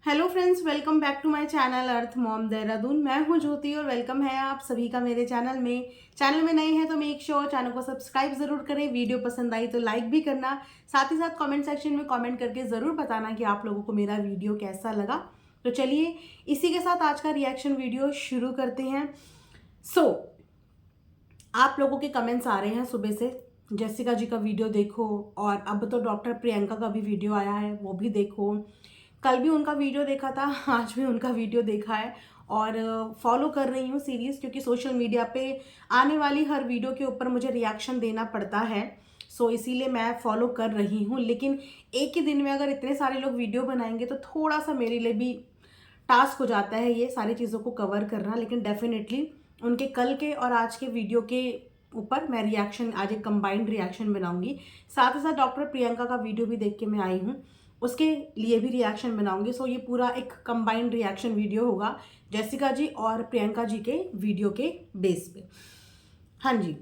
Hello friends, welcome back to my channel Earth Mom Dehradun. मैं हूं ज्योति और वेलकम है आप सभी का मेरे चैनल में। चैनल में नए हैं तो मेक श्योर चैनल को सब्सक्राइब जरूर करें। वीडियो पसंद आई तो लाइक भी करना, साथ ही साथ कमेंट सेक्शन में कमेंट करके ज़रूर बताना कि आप लोगों को मेरा वीडियो कैसा लगा। तो चलिए इसी के साथ आज का रिएक्शन वीडियो शुरू करते हैं। सो आप लोगों के कमेंट्स आ रहे हैं सुबह से, जेसिका जी का वीडियो देखो, और अब तो डॉक्टर प्रियंका का भी वीडियो आया है वो भी देखो। कल भी उनका वीडियो देखा था, आज भी उनका वीडियो देखा है और फॉलो कर रही हूँ सीरीज़, क्योंकि सोशल मीडिया पे आने वाली हर वीडियो के ऊपर मुझे रिएक्शन देना पड़ता है। सो इसीलिए मैं फॉलो कर रही हूँ। लेकिन एक ही दिन में अगर इतने सारे लोग वीडियो बनाएंगे तो थोड़ा सा मेरे लिए भी टास्क हो जाता है ये सारी चीज़ों को कवर करना। लेकिन डेफिनेटली उनके कल के और आज के वीडियो के ऊपर मैं रिएक्शन, आज एक कंबाइंड रिएक्शन बनाऊंगी। साथ ही साथ डॉक्टर प्रियंका का वीडियो भी देख के मैं आई हूँ, उसके लिए भी रिएक्शन बनाऊंगी। सो ये पूरा एक कंबाइंड रिएक्शन वीडियो होगा जेसिका जी और प्रियंका जी के वीडियो के बेस पे। हाँ जी,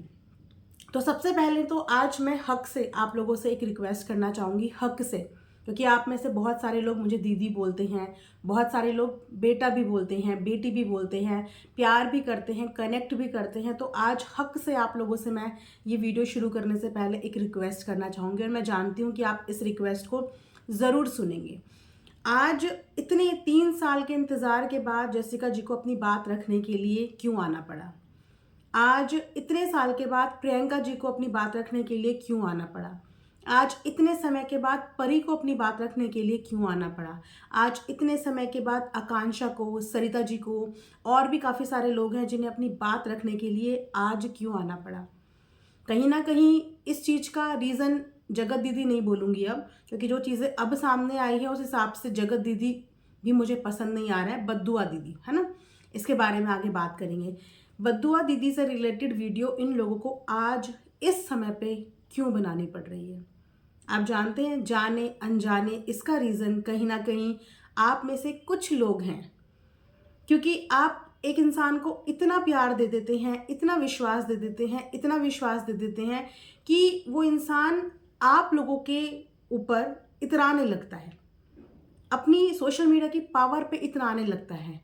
तो सबसे पहले तो आज मैं हक से आप लोगों से एक रिक्वेस्ट करना चाहूँगी, हक से, क्योंकि आप में से बहुत सारे लोग मुझे दीदी बोलते हैं, बहुत सारे लोग बेटा भी बोलते हैं, बेटी भी बोलते हैं, प्यार भी करते हैं, कनेक्ट भी करते हैं। तो आज हक से आप लोगों से मैं ये वीडियो शुरू करने से पहले एक रिक्वेस्ट करना चाहूँगी, और मैं जानती हूँ कि आप इस रिक्वेस्ट को ज़रूर सुनेंगे। आज इतने 3 साल के इंतज़ार के बाद जेसिका जी को अपनी बात रखने के लिए क्यों आना पड़ा? आज इतने साल के बाद प्रियंका जी को अपनी बात रखने के लिए क्यों आना पड़ा? आज इतने समय के बाद परी को अपनी बात रखने के लिए क्यों आना पड़ा? आज इतने समय के बाद आकांक्षा को, सरिता जी को, और भी काफ़ी सारे लोग हैं जिन्हें अपनी बात रखने के लिए आज क्यों आना पड़ा? कहीं ना कहीं इस चीज़ का रीज़न जगत दीदी नहीं बोलूँगी अब, क्योंकि जो चीज़ें अब सामने आई है उस हिसाब से जगत दीदी भी मुझे पसंद नहीं आ रहा है। बद्दुआ दीदी है ना, इसके बारे में आगे बात करेंगे। बद्दुआ दीदी से रिलेटेड वीडियो इन लोगों को आज इस समय पे क्यों बनानी पड़ रही है? आप जानते हैं, जाने अनजाने इसका रीज़न कहीं ना कहीं आप में से कुछ लोग हैं, क्योंकि आप एक इंसान को इतना प्यार दे देते हैं, इतना विश्वास दे देते हैं, इतना विश्वास दे देते हैं कि वो इंसान आप लोगों के ऊपर इतराने लगता है, अपनी सोशल मीडिया की पावर पे इतराने लगता है,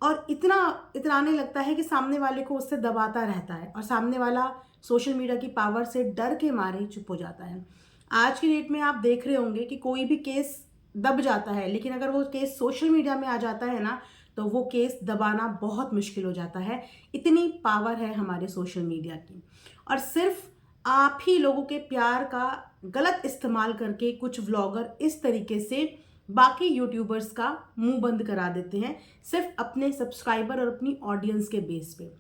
और इतना इतराने लगता है कि सामने वाले को उससे दबाता रहता है, और सामने वाला सोशल मीडिया की पावर से डर के मारे चुप हो जाता है। आज की डेट में आप देख रहे होंगे कि कोई भी केस दब जाता है, लेकिन अगर वो केस सोशल मीडिया में आ जाता है ना, तो वो केस दबाना बहुत मुश्किल हो जाता है। इतनी पावर है हमारे सोशल मीडिया की। और सिर्फ आप ही लोगों के प्यार का गलत इस्तेमाल करके कुछ व्लॉगर इस तरीके से बाकी यूट्यूबर्स का मुंह बंद करा देते हैं, सिर्फ अपने सब्सक्राइबर और अपनी ऑडियंस के बेस पे।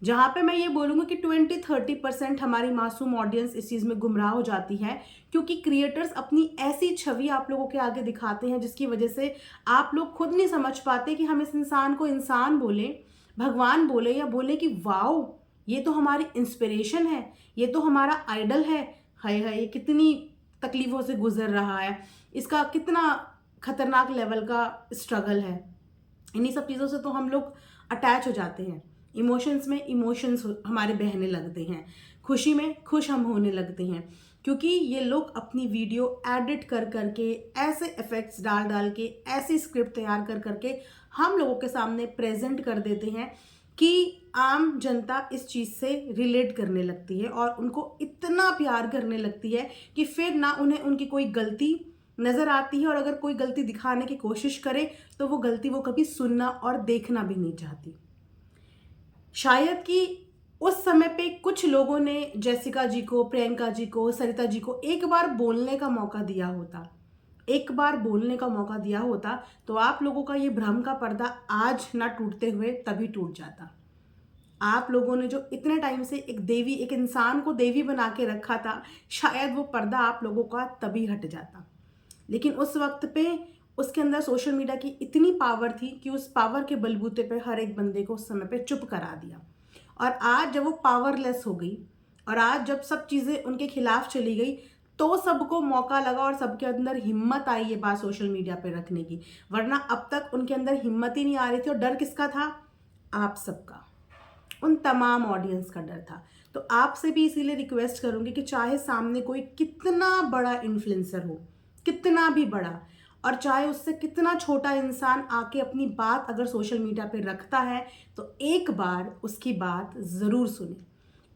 जहाँ पे मैं ये बोलूँगी कि 20-30% हमारी मासूम ऑडियंस इस चीज़ में गुमराह हो जाती है, क्योंकि क्रिएटर्स अपनी ऐसी छवि आप लोगों के आगे दिखाते हैं जिसकी वजह से आप लोग खुद नहीं समझ पाते कि हम इस इंसान को इंसान बोले, भगवान बोले, या बोले कि वाओ ये तो हमारी इंस्पिरेशन है, ये तो हमारा आइडल है। हाय हाय, ये कितनी तकलीफ़ों से गुजर रहा है, इसका कितना खतरनाक लेवल का स्ट्रगल है। इन्हीं सब चीज़ों से तो हम लोग अटैच हो जाते हैं। इमोशंस में इमोशंस हमारे बहने लगते हैं, खुशी में खुश हम होने लगते हैं, क्योंकि ये लोग अपनी वीडियो एडिट कर करके, ऐसे इफेक्ट्स डाल डाल के, ऐसी स्क्रिप्ट तैयार कर करके हम लोगों के सामने प्रेजेंट कर देते हैं कि आम जनता इस चीज़ से रिलेट करने लगती है और उनको इतना प्यार करने लगती है कि फिर ना उन्हें उनकी कोई गलती नज़र आती है, और अगर कोई गलती दिखाने की कोशिश करे तो वो गलती वो कभी सुनना और देखना भी नहीं चाहती। शायद कि उस समय पे कुछ लोगों ने जेसिका जी को, प्रियंका जी को, सरिता जी को एक बार बोलने का मौका दिया होता, एक बार बोलने का मौका दिया होता, तो आप लोगों का ये भ्रम का पर्दा आज ना टूटते हुए तभी टूट जाता। आप लोगों ने जो इतने टाइम से एक देवी, एक इंसान को देवी बना के रखा था, शायद वो पर्दा आप लोगों का तभी हट जाता। लेकिन उस वक्त पे उसके अंदर सोशल मीडिया की इतनी पावर थी कि उस पावर के बलबूते पे हर एक बंदे को उस समय पे चुप करा दिया। और आज जब वो पावरलेस हो गई, और आज जब सब चीज़ें उनके खिलाफ चली गई, तो सबको मौका लगा और सबके अंदर हिम्मत आई ये बात सोशल मीडिया पे रखने की। वरना अब तक उनके अंदर हिम्मत ही नहीं आ रही थी। और डर किसका था? आप सबका, उन तमाम ऑडियंस का डर था। तो आपसे भी इसीलिए रिक्वेस्ट करूंगी कि चाहे सामने कोई कितना बड़ा इन्फ्लुएंसर हो, कितना भी बड़ा, और चाहे उससे कितना छोटा इंसान आके अपनी बात अगर सोशल मीडिया पे रखता है तो एक बार उसकी बात ज़रूर सुने,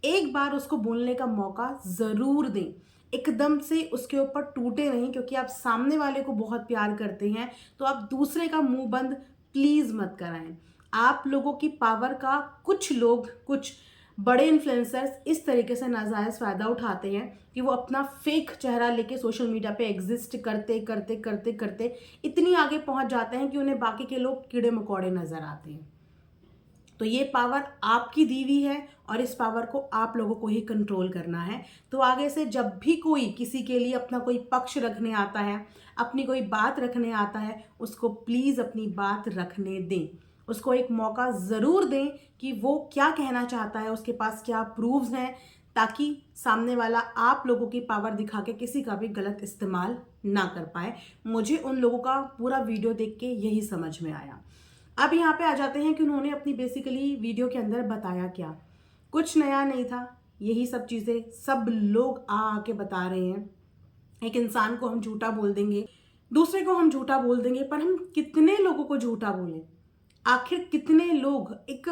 एक बार उसको बोलने का मौका ज़रूर दें। एकदम से उसके ऊपर टूटे नहीं, क्योंकि आप सामने वाले को बहुत प्यार करते हैं तो आप दूसरे का मुंह बंद प्लीज़ मत कराएं। आप लोगों की पावर का कुछ लोग, कुछ बड़े इन्फ्लुएंसर्स इस तरीके से नाजायज़ फ़ायदा उठाते हैं कि वो अपना फेक चेहरा लेके सोशल मीडिया पे एग्जिस्ट करते करते करते करते इतनी आगे पहुंच जाते हैं कि उन्हें बाकी के लोग कीड़े मकोड़े नज़र आते हैं। तो ये पावर आपकी दी हुई है और इस पावर को आप लोगों को ही कंट्रोल करना है। तो आगे से जब भी कोई किसी के लिए अपना कोई पक्ष रखने आता है, अपनी कोई बात रखने आता है, उसको प्लीज़ अपनी बात रखने दें। उसको एक मौका ज़रूर दें कि वो क्या कहना चाहता है, उसके पास क्या प्रूफ्स हैं, ताकि सामने वाला आप लोगों की पावर दिखा के किसी का भी गलत इस्तेमाल ना कर पाए। मुझे उन लोगों का पूरा वीडियो देख के यही समझ में आया। अब यहाँ पे आ जाते हैं कि उन्होंने अपनी बेसिकली वीडियो के अंदर बताया क्या। कुछ नया नहीं था, यही सब चीज़ें सब लोग आके बता रहे हैं। एक इंसान को हम झूठा बोल देंगे, दूसरे को हम झूठा बोल देंगे, पर हम कितने लोगों को झूठा बोलें? आखिर कितने लोग, एक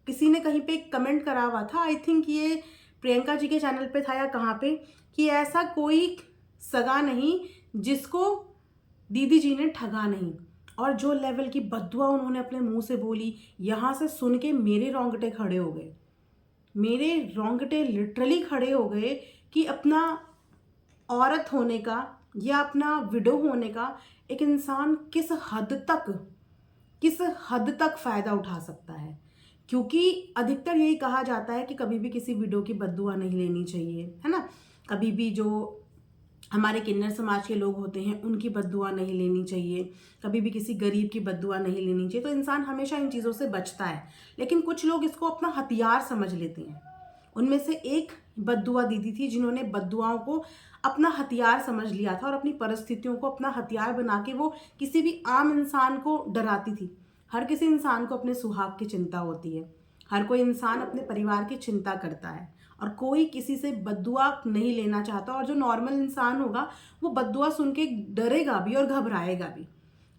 किसी ने कहीं पे एक कमेंट करा हुआ था, आई थिंक ये प्रियंका जी के चैनल पे था या कहाँ पे, कि ऐसा कोई सगा नहीं जिसको दीदी जी ने ठगा नहीं। और जो लेवल की बद्दुआ उन्होंने अपने मुंह से बोली, यहाँ से सुन के मेरे रोंगटे खड़े हो गए, मेरे रोंगटे लिटरली खड़े हो गए कि अपना औरत होने का या अपना विडो होने का एक इंसान किस हद तक फ़ायदा उठा सकता है। क्योंकि अधिकतर यही कहा जाता है कि कभी भी किसी विडो की बद्दुआ नहीं लेनी चाहिए, है ना। कभी भी जो हमारे किन्नर समाज के लोग होते हैं उनकी बद्दुआ नहीं लेनी चाहिए, कभी भी किसी गरीब की बद्दुआ नहीं लेनी चाहिए। तो इंसान हमेशा इन चीज़ों से बचता है, लेकिन कुछ लोग इसको अपना हथियार समझ लेते हैं। उनमें से एक बद्दुआ दीदी थी जिन्होंने बद्दुआओं को अपना हथियार समझ लिया था और अपनी परिस्थितियों को अपना हथियार बना के वो किसी भी आम इंसान को डराती थी। हर किसी इंसान को अपने सुहाग की चिंता होती है, हर कोई इंसान अपने परिवार की चिंता करता है और कोई किसी से बद्दुआ नहीं लेना चाहता। और जो नॉर्मल इंसान होगा वो बद्दुआ सुन के डरेगा भी और घबराएगा भी।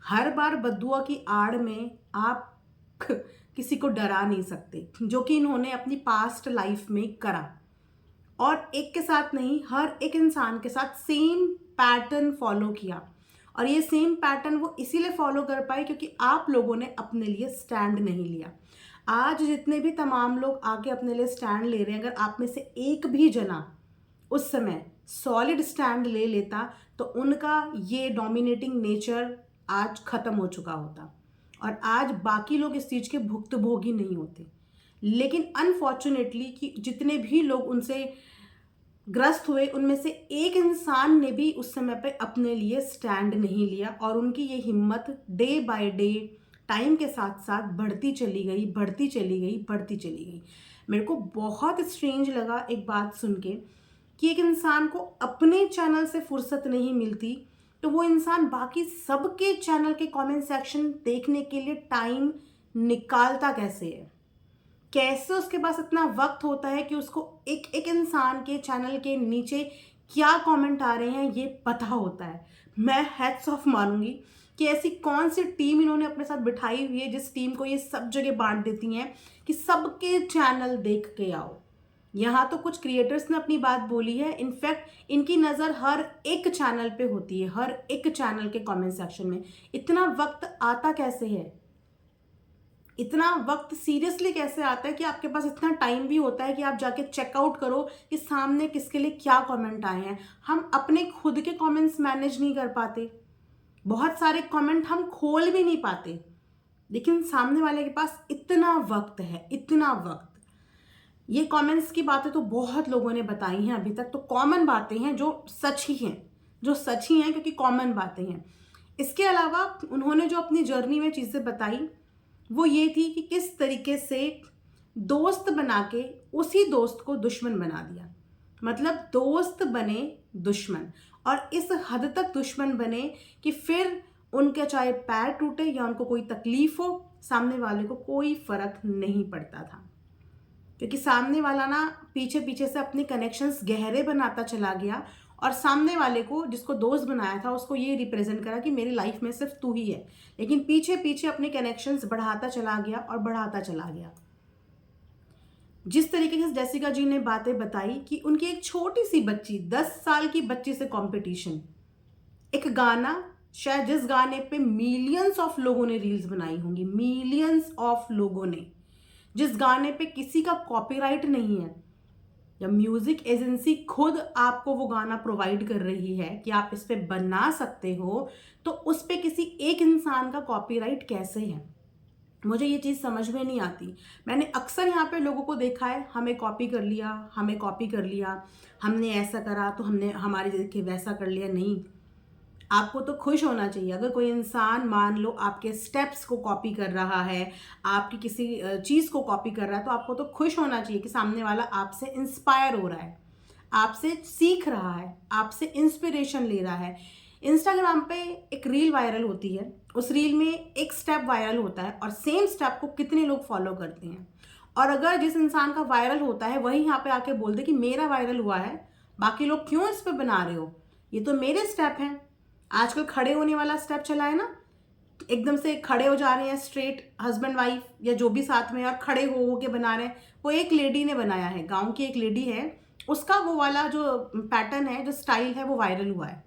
हर बार बद्दुआ की आड़ में आप किसी को डरा नहीं सकते, जो कि इन्होंने अपनी पास्ट लाइफ में करा। और एक के साथ नहीं, हर एक इंसान के साथ सेम पैटर्न फॉलो किया। और ये सेम पैटर्न वो इसीलिए फॉलो कर पाए क्योंकि आप लोगों ने अपने लिए स्टैंड नहीं लिया। आज जितने भी तमाम लोग आके अपने लिए स्टैंड ले रहे हैं, अगर आप में से एक भी जना उस समय सॉलिड स्टैंड ले लेता तो उनका ये डोमिनेटिंग नेचर आज खत्म हो चुका होता और आज बाकी लोग इस चीज़ के भुक्तभोगी नहीं होते। लेकिन अनफॉर्चुनेटली कि जितने भी लोग उनसे ग्रस्त हुए उनमें से एक इंसान ने भी उस समय पे अपने लिए स्टैंड नहीं लिया और उनकी ये हिम्मत डे बाय डे टाइम के साथ साथ बढ़ती चली गई, बढ़ती चली गई, बढ़ती चली गई। मेरे को बहुत स्ट्रेंज लगा एक बात सुन के कि एक इंसान को अपने चैनल से फुर्सत नहीं मिलती तो वो इंसान बाकी सबके चैनल के कमेंट सेक्शन देखने के लिए टाइम निकालता कैसे है। कैसे उसके पास इतना वक्त होता है कि उसको एक एक इंसान के चैनल के नीचे क्या कमेंट आ रहे हैं ये पता होता है। मैं हैट्स ऑफ मानूंगी कि ऐसी कौन सी टीम इन्होंने अपने साथ बिठाई हुई है जिस टीम को ये सब जगह बांट देती हैं कि सबके चैनल देख के आओ। यहाँ तो कुछ क्रिएटर्स ने अपनी बात बोली है, इनफैक्ट इनकी नज़र हर एक चैनल पे होती है, हर एक चैनल के कमेंट सेक्शन में। इतना वक्त आता कैसे है, इतना वक्त सीरियसली कैसे आता है कि आपके पास इतना टाइम भी होता है कि आप जाके चेकआउट करो कि सामने किसके लिए क्या कमेंट आए हैं। हम अपने खुद के कमेंट्स मैनेज नहीं कर पाते, बहुत सारे कमेंट हम खोल भी नहीं पाते, लेकिन सामने वाले के पास इतना वक्त है, इतना वक्त। ये कमेंट्स की बातें तो बहुत लोगों ने बताई हैं अभी तक, तो कॉमन बातें हैं जो सच ही हैं, जो सच ही हैं क्योंकि कॉमन बातें हैं। इसके अलावा उन्होंने जो अपनी जर्नी में चीज़ें बताई वो ये थी कि किस तरीके से दोस्त बना के उसी दोस्त को दुश्मन बना दिया। मतलब दोस्त बने दुश्मन, और इस हद तक दुश्मन बने कि फिर उनके चाहे पैर टूटे या उनको कोई तकलीफ हो, सामने वाले को कोई फर्क नहीं पड़ता था, क्योंकि सामने वाला ना पीछे पीछे से अपने कनेक्शंस गहरे बनाता चला गया और सामने वाले को जिसको दोस्त बनाया था उसको ये रिप्रेजेंट करा कि मेरी लाइफ में सिर्फ तू ही है, लेकिन पीछे पीछे अपने कनेक्शंस बढ़ाता चला गया और बढ़ाता चला गया। जिस तरीके से जेसिका जी ने बातें बताई कि उनकी एक छोटी सी बच्ची, 10 साल की बच्ची से कंपटीशन, एक गाना, शायद जिस गाने पे मिलियंस ऑफ लोगों ने रील्स बनाई होंगी, मिलियंस ऑफ लोगों ने, जिस गाने पे किसी का कॉपीराइट नहीं है, जब म्यूजिक एजेंसी खुद आपको वो गाना प्रोवाइड कर रही है कि आप इस पे बना सकते हो, तो उस पे किसी एक इंसान का कॉपीराइट कैसे है? मुझे ये चीज़ समझ में नहीं आती। मैंने अक्सर यहाँ पे लोगों को देखा है, हमें कॉपी कर लिया, हमें कॉपी कर लिया, हमने ऐसा करा तो हमने हमारे देख के वैसा कर लिया। नहीं, आपको तो खुश होना चाहिए। अगर कोई इंसान मान लो आपके स्टेप्स को कॉपी कर रहा है, आपकी किसी चीज़ को कॉपी कर रहा है, तो आपको तो खुश होना चाहिए कि सामने वाला आपसे इंस्पायर हो रहा है, आपसे सीख रहा है, आपसे इंस्पिरेशन ले रहा है। इंस्टाग्राम पे एक रील वायरल होती है, उस रील में एक स्टेप वायरल होता है और सेम स्टेप को कितने लोग फॉलो करते हैं। और अगर जिस इंसान का वायरल होता है वही यहाँ पे आके बोल दे कि मेरा वायरल हुआ है, बाकी लोग क्यों इस पे बना रहे हो, ये तो मेरे स्टेप हैं। आजकल खड़े होने वाला स्टेप चला है ना, तो एकदम से खड़े हो जा रहे हैं स्ट्रेट, हस्बैंड वाइफ या जो भी साथ में, और खड़े हो के बना रहे हैं। वो एक लेडी ने बनाया है, गांव की एक लेडी है, उसका वो वाला जो पैटर्न है, जो स्टाइल है, वो वायरल हुआ है।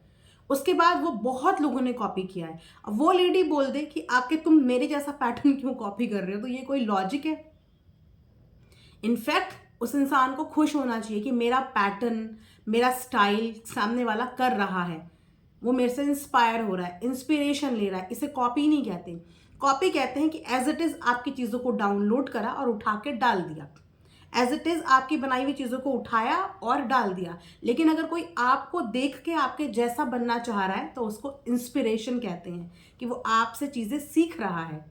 उसके बाद वो बहुत लोगों ने कॉपी किया है। अब वो लेडी बोल दे कि आके तुम मेरे जैसा पैटर्न क्यों कॉपी कर रहे हो, तो ये कोई लॉजिक है? इनफैक्ट उस इंसान को खुश होना चाहिए कि मेरा पैटर्न, मेरा स्टाइल सामने वाला कर रहा है, वो मेरे से इंस्पायर हो रहा है, इंस्पिरेशन ले रहा है। इसे कॉपी नहीं कहते। कॉपी कहते हैं कि एज इट इज आपकी चीज़ों को डाउनलोड करा और उठा के डाल दिया, एज इट इज आपकी बनाई हुई चीज़ों को उठाया और डाल दिया। लेकिन अगर कोई आपको देख के आपके जैसा बनना चाह रहा है तो उसको इंस्पिरेशन कहते हैं, कि वो आपसे चीज़ें सीख रहा है,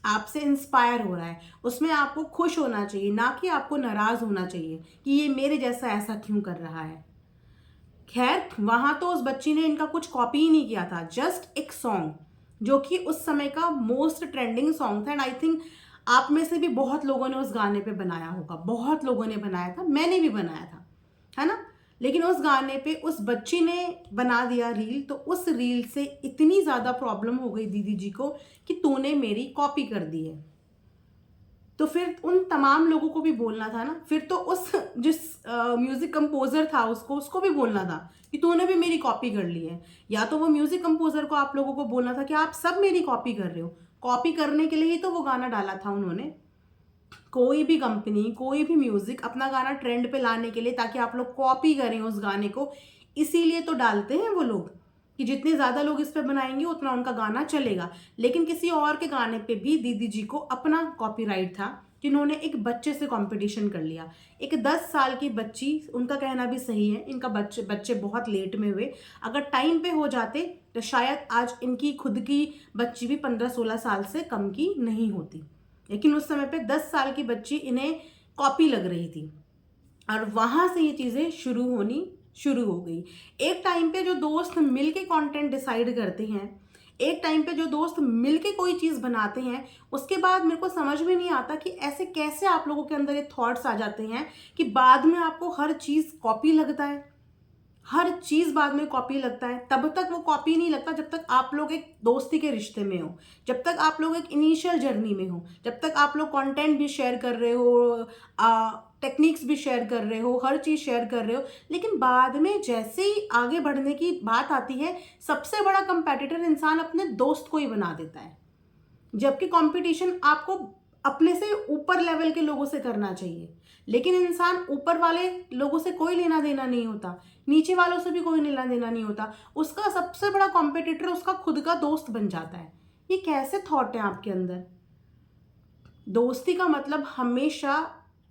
आपसे इंस्पायर हो रहा है। उसमें आपको खुश होना चाहिए, ना कि आपको नाराज़ होना चाहिए कि ये मेरे जैसा ऐसा क्यों कर रहा है। खैर, वहां तो उस बच्ची ने इनका कुछ कॉपी ही नहीं किया था, जस्ट एक सॉन्ग जो कि उस समय का मोस्ट ट्रेंडिंग सॉन्ग था। एंड आई थिंक आप में से भी बहुत लोगों ने उस गाने पे बनाया होगा, बहुत लोगों ने बनाया था, मैंने भी बनाया था, है ना। लेकिन उस गाने पे उस बच्ची ने बना दिया रील, तो उस रील से इतनी ज़्यादा प्रॉब्लम हो गई दीदी जी को कि तूने मेरी कॉपी कर दी है। तो फिर उन तमाम लोगों को भी बोलना था ना, फिर तो उस जिस म्यूजिक कंपोजर था उसको भी बोलना था कि तूने भी मेरी कॉपी कर ली है। या तो वो म्यूजिक कंपोजर को आप लोगों को बोलना था कि आप सब मेरी कॉपी कर रहे हो। कॉपी करने के लिए ही तो वो गाना डाला था उन्होंने। कोई भी कंपनी, कोई भी म्यूजिक अपना गाना ट्रेंड पे लाने के लिए, ताकि आप लोग कॉपी करें उस गाने को, इसीलिए तो डालते हैं वो लोग, कि जितने ज़्यादा लोग इस पे बनाएंगे उतना उनका गाना चलेगा। लेकिन किसी और के गाने पे भी दीदी जी को अपना कॉपीराइट था, जिन्होंने एक बच्चे से कंपटीशन कर लिया। एक 10 साल की बच्ची, उनका कहना भी सही है, इनका बच्चे बहुत लेट में हुए। अगर टाइम पे हो जाते तो शायद आज इनकी खुद की बच्ची भी 15-16 साल से कम की नहीं होती। लेकिन उस समय पे 10 साल की बच्ची इन्हें कॉपी लग रही थी, और वहां से ये चीज़ें शुरू हो गई। एक टाइम पे जो दोस्त मिलके कंटेंट डिसाइड करते हैं, एक टाइम पे जो दोस्त मिलके कोई चीज़ बनाते हैं, उसके बाद मेरे को समझ में नहीं आता कि ऐसे कैसे आप लोगों के अंदर ये थॉट्स आ जाते हैं कि बाद में आपको हर चीज़ कॉपी लगता है। हर चीज़ बाद में कॉपी लगता है। तब तक वो कॉपी नहीं लगता जब तक आप लोग एक दोस्ती के रिश्ते में हो, जब तक आप लोग एक इनिशियल जर्नी में हो, जब तक आप लोग कंटेंट भी शेयर कर रहे हो, टेक्निक्स भी शेयर कर रहे हो, हर चीज़ शेयर कर रहे हो। लेकिन बाद में जैसे ही आगे बढ़ने की बात आती है, सबसे बड़ा कंपेटिटर इंसान अपने दोस्त को ही बना देता है। जबकि कंपटीशन आपको अपने से ऊपर लेवल के लोगों से करना चाहिए, लेकिन इंसान ऊपर वाले लोगों से कोई लेना देना नहीं होता, नीचे वालों से भी कोई लेना देना नहीं होता। उसका सबसे बड़ा कॉम्पिटिटर उसका खुद का दोस्त बन जाता है। ये कैसे थॉट है आपके अंदर? दोस्ती का मतलब हमेशा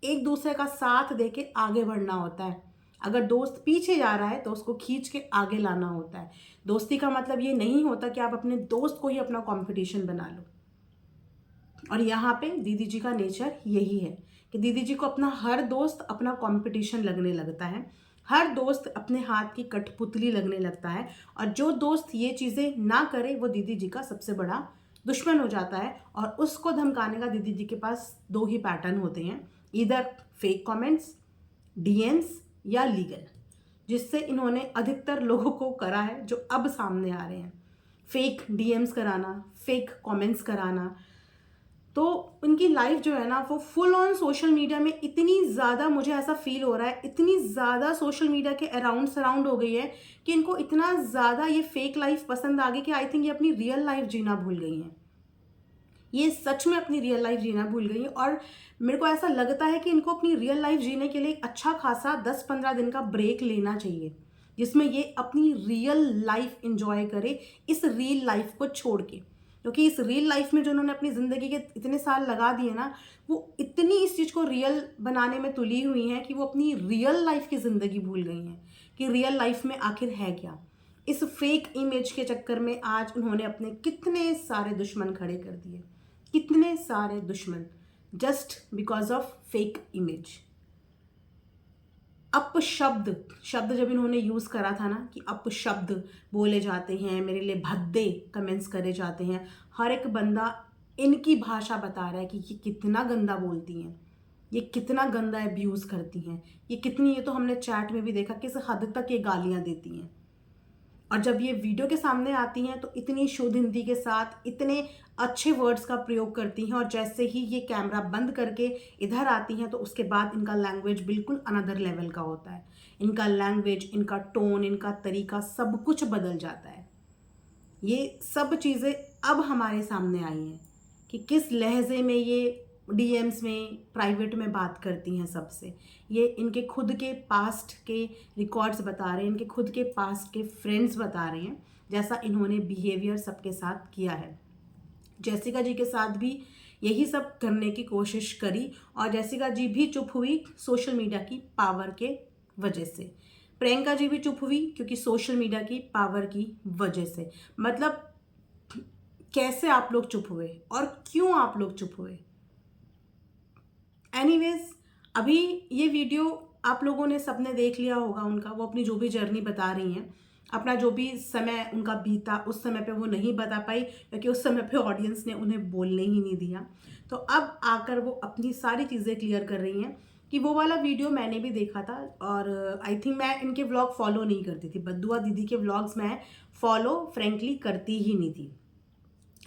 एक दूसरे का साथ देके आगे बढ़ना होता है। अगर दोस्त पीछे जा रहा है तो उसको खींच के आगे लाना होता है। दोस्ती का मतलब ये नहीं होता कि आप अपने दोस्त को ही अपना कंपटीशन बना लो। और यहाँ पे दीदी जी का नेचर यही है कि दीदी जी को अपना हर दोस्त अपना कंपटीशन लगने लगता है, हर दोस्त अपने हाथ की कठपुतली लगने लगता है। और जो दोस्त ये चीज़ें ना करे वो दीदी जी का सबसे बड़ा दुश्मन हो जाता है। और उसको धमकाने का दीदी जी के पास दो ही पैटर्न होते हैं, इधर फेक कमेंट्स, डीएम्स या लीगल। जिससे इन्होंने अधिकतर लोगों को करा है जो अब सामने आ रहे हैं। फेक डीएम्स कराना, फेक कमेंट्स कराना। तो उनकी लाइफ जो है ना वो फुल ऑन सोशल मीडिया में इतनी ज़्यादा, मुझे ऐसा फील हो रहा है, इतनी ज़्यादा सोशल मीडिया के अराउंड सराउंड हो गई है कि इनको इतना ज़्यादा ये फेक लाइफ पसंद आ गई कि आई थिंक ये अपनी रियल लाइफ जीना भूल गई हैं। ये सच में अपनी रियल लाइफ जीना भूल गई हैं। और मेरे को ऐसा लगता है कि इनको अपनी रियल लाइफ जीने के लिए एक अच्छा खासा 10-15 दिन का ब्रेक लेना चाहिए, जिसमें ये अपनी रियल लाइफ इंजॉय करे इस रियल लाइफ को छोड़ के। क्योंकि इस रियल लाइफ में जो उन्होंने अपनी ज़िंदगी के इतने साल लगा दिए ना, वो इतनी इस चीज़ को रियल बनाने में तुली हुई हैं कि वो अपनी रियल लाइफ की ज़िंदगी भूल गई हैं कि रियल लाइफ में आखिर है क्या। इस फेक इमेज के चक्कर में आज उन्होंने अपने कितने सारे दुश्मन खड़े कर दिए, कितने सारे दुश्मन, just because of fake image. अपशब्द शब्द जब इन्होंने यूज़ करा था ना कि अपशब्द बोले जाते हैं, मेरे लिए भद्दे कमेंट्स करे जाते हैं, हर एक बंदा इनकी भाषा बता रहा है कि ये कितना गंदा बोलती हैं, ये कितना गंदा अब्यूज़ करती हैं, ये कितनी, ये तो हमने चैट में भी देखा किस हद तक ये गालियाँ देती हैं। और जब ये वीडियो के सामने आती हैं तो इतनी शुद्ध हिंदी के साथ इतने अच्छे वर्ड्स का प्रयोग करती हैं, और जैसे ही ये कैमरा बंद करके इधर आती हैं तो उसके बाद इनका लैंग्वेज बिल्कुल अनदर लेवल का होता है। इनका लैंग्वेज, इनका टोन, इनका तरीका सब कुछ बदल जाता है। ये सब चीज़ें अब हमारे सामने आई हैं कि किस लहजे में ये डीएम्स में, प्राइवेट में बात करती हैं सबसे। ये इनके खुद के पास्ट के रिकॉर्ड्स बता रहे हैं, इनके खुद के पास्ट के फ्रेंड्स बता रहे हैं जैसा इन्होंने बिहेवियर सबके साथ किया है। जैसिका जी के साथ भी यही सब करने की कोशिश करी, और जैसिका जी भी चुप हुई सोशल मीडिया की पावर के वजह से। प्रियंका जी भी चुप हुई क्योंकि सोशल मीडिया की पावर की वजह से। मतलब कैसे आप लोग चुप हुए और क्यों आप लोग चुप हुए? एनीवेज, अभी ये वीडियो आप लोगों ने सबने देख लिया होगा उनका, वो अपनी जो भी जर्नी बता रही हैं, अपना जो भी समय उनका बीता, उस समय पे वो नहीं बता पाई क्योंकि उस समय पे ऑडियंस ने उन्हें बोलने ही नहीं दिया। तो अब आकर वो अपनी सारी चीज़ें क्लियर कर रही हैं कि वो वाला वीडियो मैंने भी देखा था, और आई थिंक मैं इनके व्लॉग फॉलो नहीं करती थी, बद्दुआ दीदी के व्लॉग्स मैं फॉलो फ्रेंकली करती ही नहीं थी,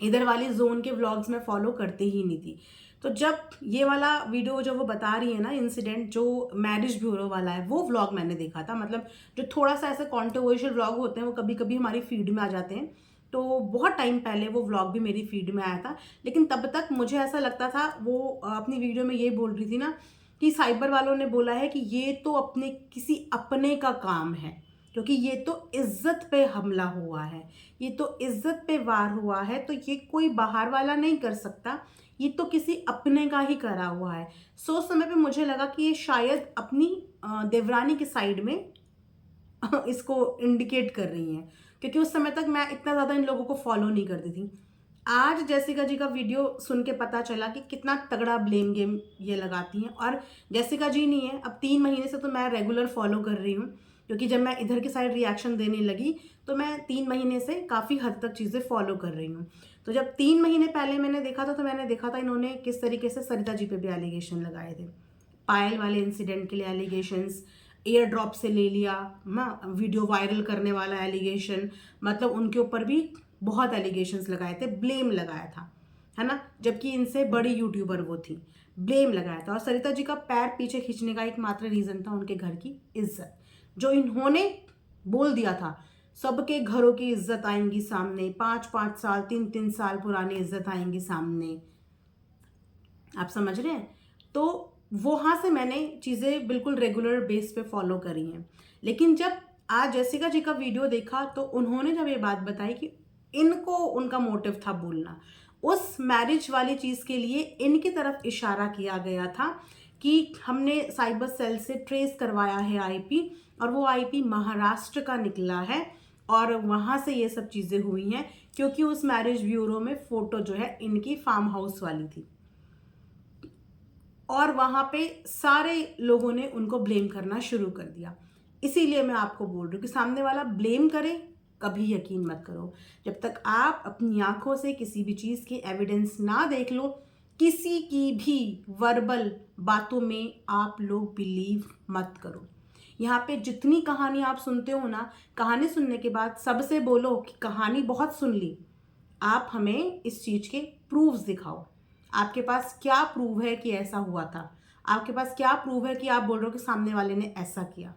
इधर वाली जोन के व्लॉग्स में फॉलो करते ही नहीं थी। तो जब ये वाला वीडियो जो वो बता रही है ना, इंसिडेंट जो मैरिज ब्यूरो वाला है, वो व्लॉग मैंने देखा था। मतलब जो थोड़ा सा ऐसे कॉन्ट्रोवर्शियल व्लॉग होते हैं वो कभी कभी हमारी फीड में आ जाते हैं, तो बहुत टाइम पहले वो व्लॉग भी मेरी फीड में आया था। लेकिन तब तक मुझे ऐसा लगता था, वो अपनी वीडियो में ये बोल रही थी ना कि साइबर वालों ने बोला है कि ये तो अपने किसी अपने का काम है, क्योंकि ये तो इज्जत पे हमला हुआ है, ये तो इज्जत पे वार हुआ है, तो ये कोई बाहर वाला नहीं कर सकता, ये तो किसी अपने का ही करा हुआ है। सो उस समय पे मुझे लगा कि ये शायद अपनी देवरानी के साइड में इसको इंडिकेट कर रही हैं, क्योंकि उस समय तक मैं इतना ज़्यादा इन लोगों को फॉलो नहीं करती थी। आज जैसिका जी का वीडियो सुन के पता चला कि कितना तगड़ा ब्लेम गेम ये लगाती हैं। और जैसिका जी नहीं है, अब 3 महीने से तो मैं रेगुलर फॉलो कर रही हूँ, क्योंकि जब मैं इधर की साइड रिएक्शन देने लगी तो मैं 3 महीने से काफ़ी हद तक चीज़ें फॉलो कर रही हूँ। तो जब 3 महीने पहले मैंने देखा था तो मैंने देखा था इन्होंने किस तरीके से सरिता जी पे भी एलिगेशन लगाए थे, पायल वाले इंसिडेंट के लिए एलिगेशंस, एयर ड्रॉप से ले लिया ना, वीडियो वायरल करने वाला एलिगेशन, मतलब उनके ऊपर भी बहुत एलिगेशंस लगाए थे, ब्लेम लगाया था, है ना, जबकि इनसे बड़ी यूट्यूबर वो थी, ब्लेम लगाया था। और सरिता जी का पैर पीछे खींचने का एकमात्र रीज़न था उनके घर की इज्जत, जो इन्होंने बोल दिया था सबके घरों की इज्जत आएंगी सामने, 5-5 साल 3-3 साल पुरानी इज्जत आएंगी सामने, आप समझ रहे हैं। तो वहाँ से मैंने चीज़ें बिल्कुल रेगुलर बेस पे फॉलो करी हैं। लेकिन जब आज जैसिका जी का वीडियो देखा तो उन्होंने जब ये बात बताई कि इनको उनका मोटिव था बोलना, उस मैरिज वाली चीज़ के लिए इनकी तरफ इशारा किया गया था कि हमने साइबर सेल से ट्रेस करवाया है आईपी, और वो आईपी महाराष्ट्र का निकला है, और वहाँ से ये सब चीज़ें हुई हैं क्योंकि उस मैरिज ब्यूरो में फ़ोटो जो है इनकी फार्म हाउस वाली थी, और वहाँ पे सारे लोगों ने उनको ब्लेम करना शुरू कर दिया। इसीलिए मैं आपको बोल रही हूँ कि सामने वाला ब्लेम करे, कभी यकीन मत करो। जब तक आप अपनी आंखों से किसी भी चीज़ की एविडेंस ना देख लो, किसी की भी वर्बल बातों में आप लोग बिलीव मत करो। यहाँ पे जितनी कहानी आप सुनते हो ना, कहानी सुनने के बाद सबसे बोलो कि कहानी बहुत सुन ली, आप हमें इस चीज़ के प्रूफ्स दिखाओ। आपके पास क्या प्रूव है कि ऐसा हुआ था? आपके पास क्या प्रूव है कि आप बोल रहे हो कि सामने वाले ने ऐसा किया?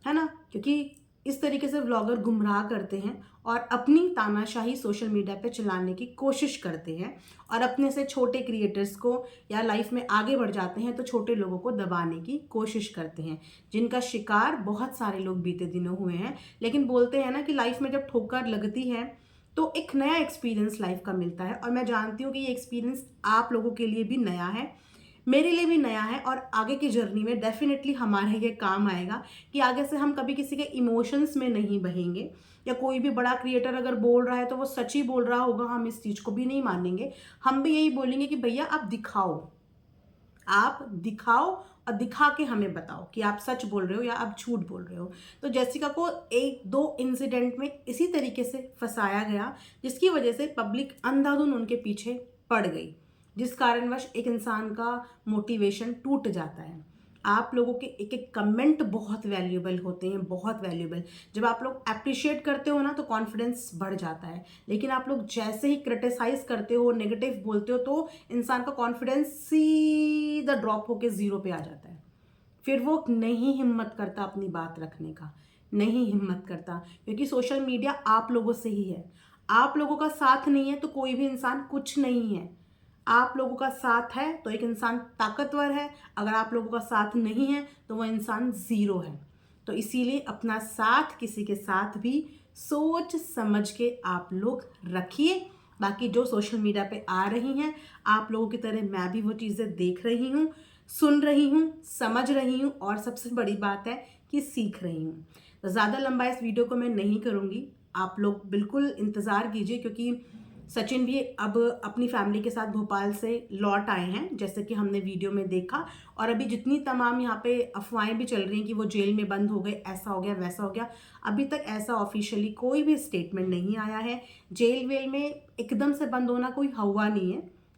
है ना? क्योंकि इस तरीके से व्लॉगर गुमराह करते हैं और अपनी तानाशाही सोशल मीडिया पे चलाने की कोशिश करते हैं, और अपने से छोटे क्रिएटर्स को या लाइफ में आगे बढ़ जाते हैं तो छोटे लोगों को दबाने की कोशिश करते हैं, जिनका शिकार बहुत सारे लोग बीते दिनों हुए हैं। लेकिन बोलते हैं ना कि लाइफ में जब ठोकर लगती है तो एक नया एक्सपीरियंस लाइफ का मिलता है, और मैं जानती हूँ कि ये एक्सपीरियंस आप लोगों के लिए भी नया है, मेरे लिए भी नया है, और आगे की जर्नी में डेफिनेटली हमारे ये काम आएगा कि आगे से हम कभी किसी के इमोशंस में नहीं बहेंगे, या कोई भी बड़ा क्रिएटर अगर बोल रहा है तो वो सच ही बोल रहा होगा, हम इस चीज़ को भी नहीं मानेंगे। हम भी यही बोलेंगे कि भैया आप दिखाओ, आप दिखाओ और दिखा के हमें बताओ कि आप सच बोल रहे हो या आप झूठ बोल रहे हो। तो जेसिका को एक दो इंसिडेंट में इसी तरीके से फंसाया गया, जिसकी वजह से पब्लिक अंधाधुन उनके पीछे पड़ गई, जिस कारणवश एक इंसान का मोटिवेशन टूट जाता है। आप लोगों के एक एक कमेंट बहुत वैल्यूएबल होते हैं, बहुत वैल्यूएबल। जब आप लोग अप्रिशिएट करते हो ना तो कॉन्फिडेंस बढ़ जाता है, लेकिन आप लोग जैसे ही क्रिटिसाइज करते हो, नेगेटिव बोलते हो, तो इंसान का कॉन्फिडेंस सीधा ड्रॉप होकर जीरो पे आ जाता है। फिर वो नहीं हिम्मत करता अपनी बात रखने का, नहीं हिम्मत करता, क्योंकि सोशल मीडिया आप लोगों से ही है। आप लोगों का साथ नहीं है तो कोई भी इंसान कुछ नहीं है। आप लोगों का साथ है तो एक इंसान ताकतवर है, अगर आप लोगों का साथ नहीं है तो वह इंसान ज़ीरो है। तो इसीलिए अपना साथ किसी के साथ भी सोच समझ के आप लोग रखिए। बाकी जो सोशल मीडिया पे आ रही हैं, आप लोगों की तरह मैं भी वो चीज़ें देख रही हूँ, सुन रही हूँ, समझ रही हूँ, और सबसे बड़ी बात है कि सीख रही हूँ। तो ज़्यादा लंबा इस वीडियो को मैं नहीं करूँगी, आप लोग बिल्कुल इंतज़ार कीजिए, क्योंकि सचिन भी अब अपनी फैमिली के साथ भोपाल से लौट आए हैं, जैसे कि हमने वीडियो में देखा। और अभी जितनी तमाम यहाँ पे अफवाहें भी चल रही हैं कि वो जेल में बंद हो गए, ऐसा हो गया, वैसा हो गया, अभी तक ऐसा ऑफिशियली कोई भी स्टेटमेंट नहीं आया है। जेल वेल में एकदम से बंद होना कोई हुआ नहीं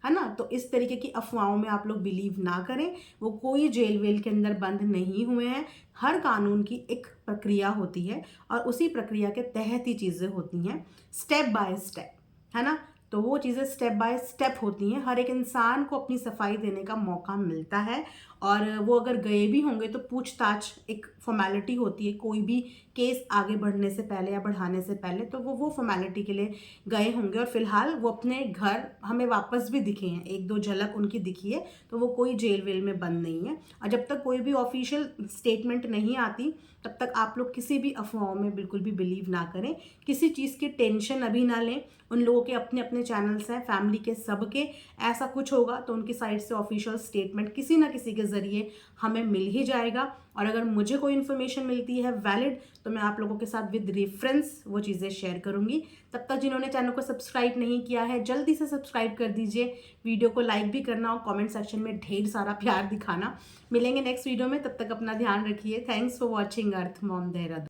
है ना? तो इस तरीके की अफवाहों में आप लोग बिलीव ना करें, वो कोई जेल वेल के अंदर बंद नहीं हुए हैं। हर कानून की एक प्रक्रिया होती है, और उसी प्रक्रिया के तहत ही चीज़ें होती हैं, स्टेप बाय स्टेप, है ना? तो वो चीज़ें स्टेप बाय स्टेप होती हैं। हर एक इंसान को अपनी सफाई देने का मौका मिलता है, और वो अगर गए भी होंगे तो पूछताछ एक फॉर्मेलिटी होती है, कोई भी केस आगे बढ़ने से पहले या बढ़ाने से पहले, तो वो फॉर्मेलिटी के लिए गए होंगे। और फिलहाल वो अपने घर हमें वापस भी दिखे हैं, एक दो झलक उनकी दिखी है, तो वो कोई जेल वेल में बंद नहीं है। और जब तक कोई भी ऑफिशियल स्टेटमेंट नहीं आती तब तक आप लोग किसी भी अफवाहों में बिल्कुल भी बिलीव ना करें, किसी चीज़ की टेंशन अभी ना लें। उन लोगों के अपने अपने चैनल्स हैं, फैमिली के सबके, ऐसा कुछ होगा तो उनकी साइड से ऑफिशियल स्टेटमेंट किसी ना किसी के ज़रिए हमें मिल ही जाएगा। और अगर मुझे कोई इन्फॉर्मेशन मिलती है वैलिड, तो मैं आप लोगों के साथ विद रेफरेंस वो चीज़ें शेयर करूंगी। तब तक जिन्होंने चैनल को सब्सक्राइब नहीं किया है, जल्दी से सब्सक्राइब कर दीजिए, वीडियो को लाइक भी करना और कमेंट सेक्शन में ढेर सारा प्यार दिखाना। मिलेंगे नेक्स्ट वीडियो में, तब तक अपना ध्यान रखिए। Thanks for watching earth Mom Dehradun.